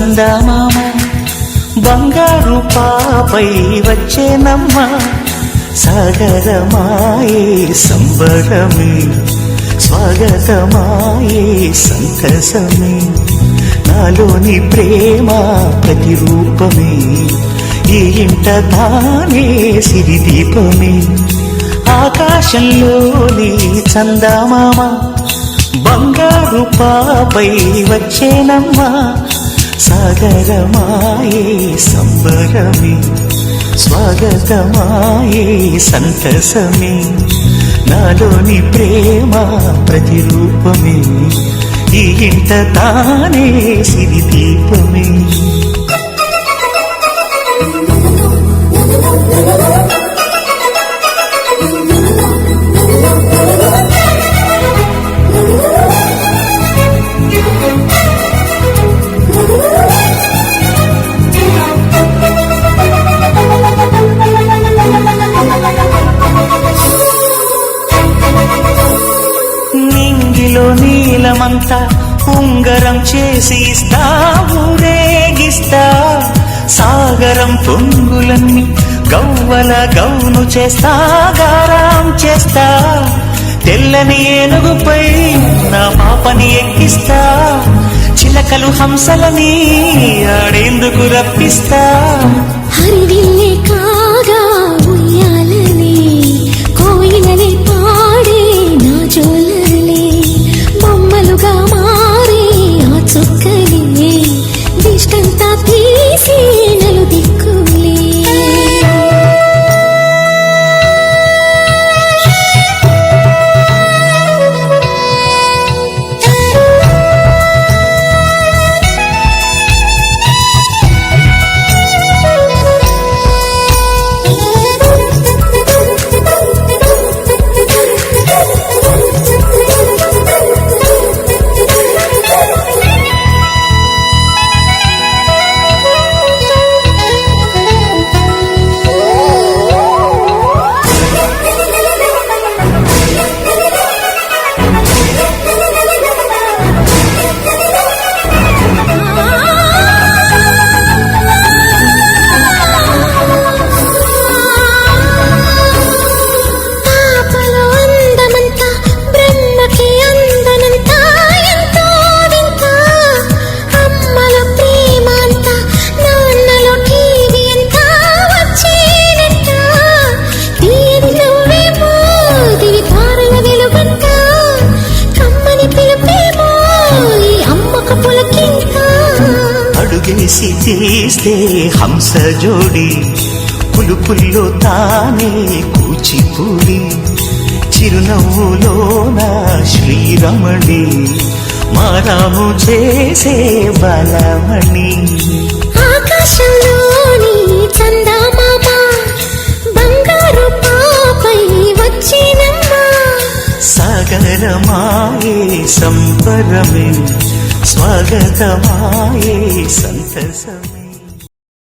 చందమామ బంగారు పాపై వచ్చేనమ్మ సాగరమాయే సంబరమే స్వాగతమాయే సంతసమే నాలోని ప్రేమ ప్రతిరూపమే ఈ ఇంట తానే సిరిదీపమే ఆకాశంలోని చందమామ బంగారు పాపై వచ్చేనమ్మా సాగరమాయే సంబరమే స్వాగతమాయే సంతసమే నాలోని ప్రేమ ప్రతిరూపమే ఈ ఇంట తానే సిరిదీపమే నీలమంతా ఉంగరం చేసి ఇస్తా ఊరేగిస్తా సాగరం పొంగులన్నీ గవ్వల గౌను చేస్తా గారాం చేస్తా తెల్లని ఏనుగుపై నా పాపని ఎక్కిస్తా చిలకలు హంసలని ఆడేందుకు రప్పిస్తా హరివిల్లే కాగా ఉయ్యాలని కోయిలనే పాడే నా జోలలే బొమ్మలుగా మారే ఆ చుక్కలే దిష్టంతా తీసి నలు దిక్కులే అడుగేసి తీస్తే హంస జోడి పులుపుల్లో తానే కూచిపూడి చిరునవ్వులోన శ్రీరమణి మారాము చేసే బలమణి ఆకాశంలోని చందమామ బంగారు పాపై వచ్చినమ్మా సాగరమాయే సంబరమే స్వాగతమాయే సంతసమే